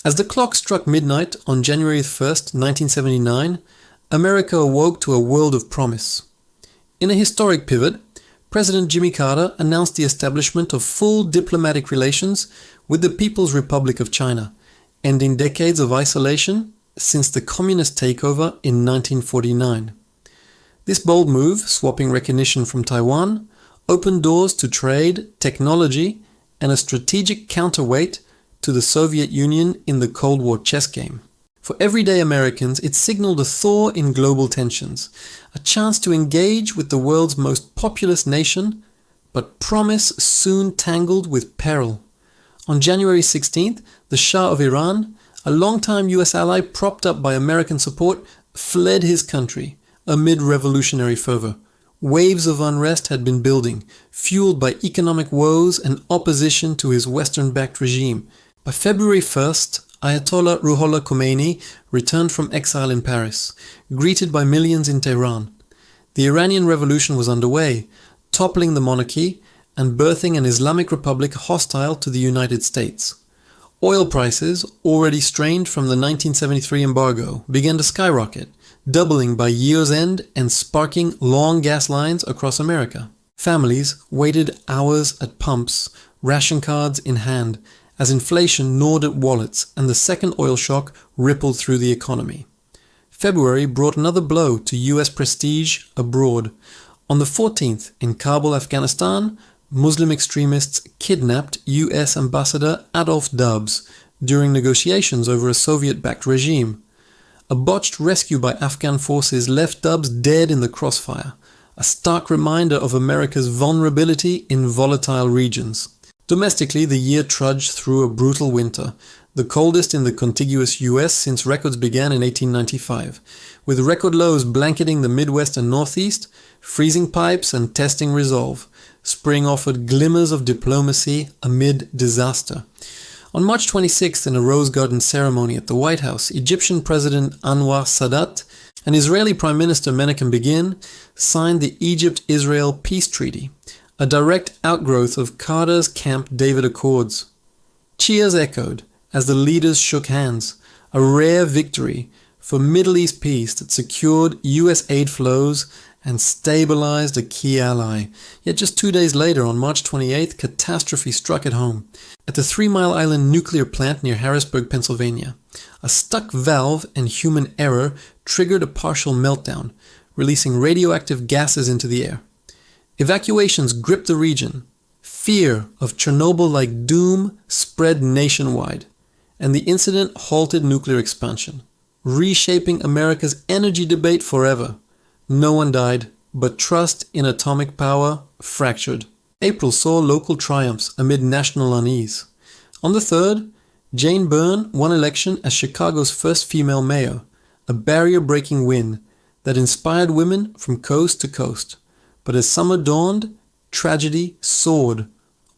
As the clock struck midnight on January 1st, 1979, America awoke to a world of promise. In a historic pivot, President Jimmy Carter announced the establishment of full diplomatic relations with the People's Republic of China, ending decades of isolation since the communist takeover in 1949. This bold move, swapping recognition from Taiwan, opened doors to trade, technology, and a strategic counterweight to the Soviet Union in the Cold War chess game. For everyday Americans, it signaled a thaw in global tensions, a chance to engage with the world's most populous nation, but promise soon tangled with peril. On January 16th, the Shah of Iran, a longtime US ally propped up by American support, fled his country amid revolutionary fervor. Waves of unrest had been building, fueled by economic woes and opposition to his Western-backed regime. By February 1st, Ayatollah Ruhollah Khomeini returned from exile in Paris, greeted by millions in Tehran. The Iranian Revolution was underway, toppling the monarchy and birthing an Islamic Republic hostile to the United States. Oil prices, already strained from the 1973 embargo, began to skyrocket, doubling by year's end and sparking long gas lines across America. Families waited hours at pumps, ration cards in hand, as inflation gnawed at wallets and the second oil shock rippled through the economy. February brought another blow to US prestige abroad. On the 14th, in Kabul, Afghanistan, Muslim extremists kidnapped US Ambassador Adolf Dubs during negotiations over a Soviet-backed regime. A botched rescue by Afghan forces left Dubs dead in the crossfire, a stark reminder of America's vulnerability in volatile regions. Domestically, the year trudged through a brutal winter, the coldest in the contiguous US since records began in 1895, with record lows blanketing the Midwest and Northeast, freezing pipes and testing resolve. Spring offered glimmers of diplomacy amid disaster. On March 26th, in a Rose Garden ceremony at the White House, Egyptian President Anwar Sadat and Israeli Prime Minister Menachem Begin signed the Egypt-Israel Peace Treaty, a direct outgrowth of Carter's Camp David Accords. Cheers echoed as the leaders shook hands, a rare victory for Middle East peace that secured US aid flows and stabilized a key ally. Yet just 2 days later, on March 28th, catastrophe struck at home. At the 3 Mile Island nuclear plant near Harrisburg, Pennsylvania, a stuck valve and human error triggered a partial meltdown, releasing radioactive gases into the air. Evacuations gripped the region. Fear of Chernobyl-like doom spread nationwide, and the incident halted nuclear expansion, reshaping America's energy debate forever. No one died, but trust in atomic power fractured. April saw local triumphs amid national unease. On the 3rd, Jane Byrne won election as Chicago's first female mayor, a barrier-breaking win that inspired women from coast to coast. But as summer dawned, tragedy soared.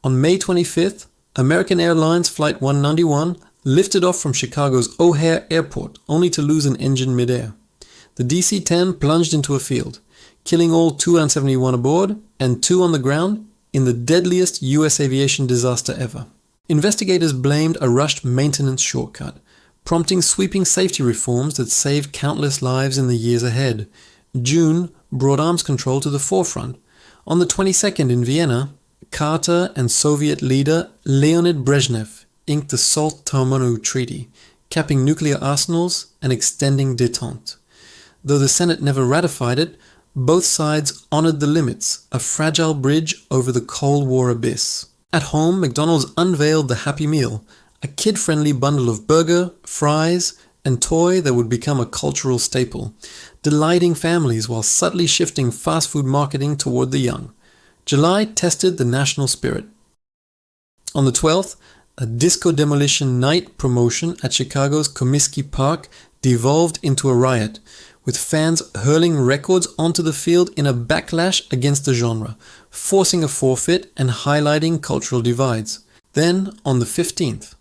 On May 25th, American Airlines Flight 191 lifted off from Chicago's O'Hare Airport, only to lose an engine midair. The DC-10 plunged into a field, killing all 271 aboard and 2 on the ground in the deadliest US aviation disaster ever. Investigators blamed a rushed maintenance shortcut, prompting sweeping safety reforms that saved countless lives in the years ahead. June brought arms control to the forefront. On the 22nd in Vienna, Carter and Soviet leader Leonid Brezhnev inked the Salt-Tuamotu Treaty, capping nuclear arsenals and extending détente. Though the Senate never ratified it, both sides honored the limits, a fragile bridge over the Cold War abyss. At home, McDonald's unveiled the Happy Meal, a kid-friendly bundle of burger, fries, and toy that would become a cultural staple, delighting families while subtly shifting fast food marketing toward the young. July tested the national spirit. On the 12th, a disco demolition night promotion at Chicago's Comiskey Park devolved into a riot, with fans hurling records onto the field in a backlash against the genre, forcing a forfeit and highlighting cultural divides. Then, on the 15th,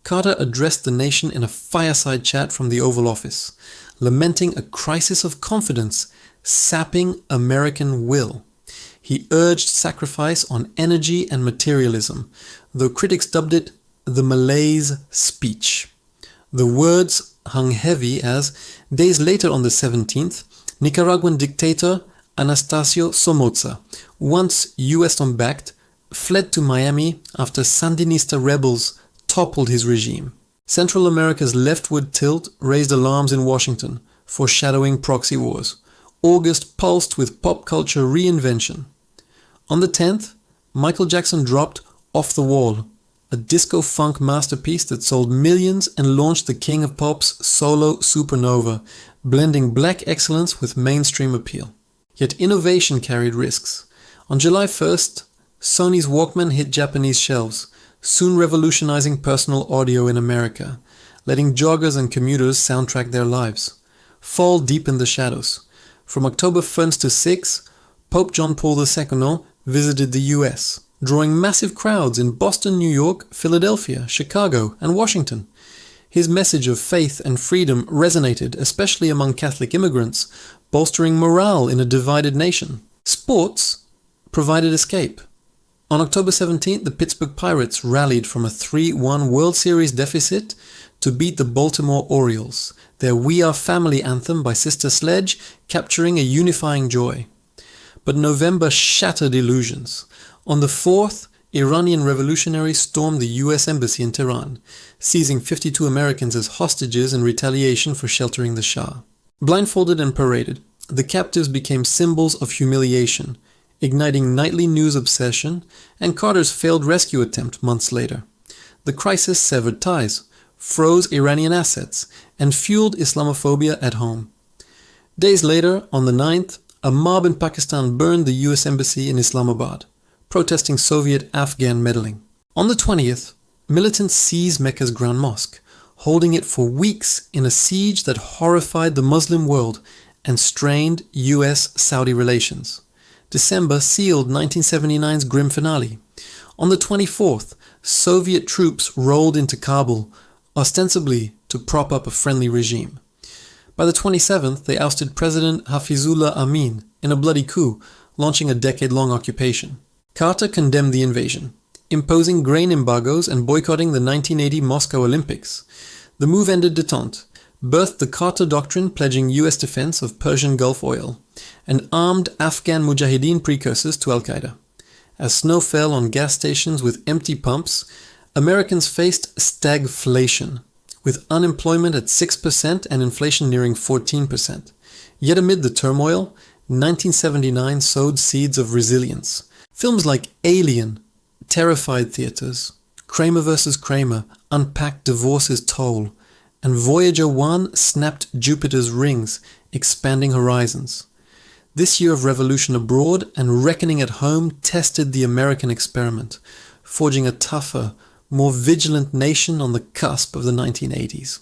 Carter addressed the nation in a fireside chat from the Oval Office, lamenting a crisis of confidence, sapping American will. He urged sacrifice on energy and materialism, though critics dubbed it the malaise speech. The words hung heavy as, days later on the 17th, Nicaraguan dictator Anastasio Somoza, once US-backed, fled to Miami after Sandinista rebels toppled his regime. Central America's leftward tilt raised alarms in Washington, foreshadowing proxy wars. August pulsed with pop culture reinvention. On the 10th, Michael Jackson dropped Off the Wall, a disco-funk masterpiece that sold millions and launched the king of pop's solo supernova, blending black excellence with mainstream appeal. Yet innovation carried risks. On July 1st, Sony's Walkman hit Japanese shelves, soon revolutionizing personal audio in America, letting joggers and commuters soundtrack their lives. Fall deepened the shadows. From October 1st to 6th, Pope John Paul II visited the US, drawing massive crowds in Boston, New York, Philadelphia, Chicago, and Washington. His message of faith and freedom resonated, especially among Catholic immigrants, bolstering morale in a divided nation. Sports provided escape. On October 17th, the Pittsburgh Pirates rallied from a 3-1 World Series deficit to beat the Baltimore Orioles, their We Are Family anthem by Sister Sledge capturing a unifying joy. But November shattered illusions. On the 4th, Iranian revolutionaries stormed the US embassy in Tehran, seizing 52 Americans as hostages in retaliation for sheltering the Shah. Blindfolded and paraded, the captives became symbols of humiliation, igniting nightly news obsession and Carter's failed rescue attempt months later. The crisis severed ties, froze Iranian assets, and fueled Islamophobia at home. Days later, on the 9th, a mob in Pakistan burned the US embassy in Islamabad, protesting Soviet Afghan meddling. On the 20th, militants seized Mecca's Grand Mosque, holding it for weeks in a siege that horrified the Muslim world and strained US-Saudi relations. December sealed 1979's grim finale. On the 24th, Soviet troops rolled into Kabul, ostensibly to prop up a friendly regime. By the 27th, they ousted President Hafizullah Amin in a bloody coup, launching a decade-long occupation. Carter condemned the invasion, imposing grain embargoes and boycotting the 1980 Moscow Olympics. The move ended détente, birthed the Carter Doctrine pledging US defense of Persian Gulf oil, and armed Afghan Mujahideen precursors to Al-Qaeda. As snow fell on gas stations with empty pumps, Americans faced stagflation, with unemployment at 6% and inflation nearing 14%. Yet amid the turmoil, 1979 sowed seeds of resilience. Films like Alien terrified theaters, Kramer vs. Kramer unpacked divorce's toll, and Voyager 1 snapped Jupiter's rings, expanding horizons. This year of revolution abroad and reckoning at home tested the American experiment, forging a tougher, more vigilant nation on the cusp of the 1980s.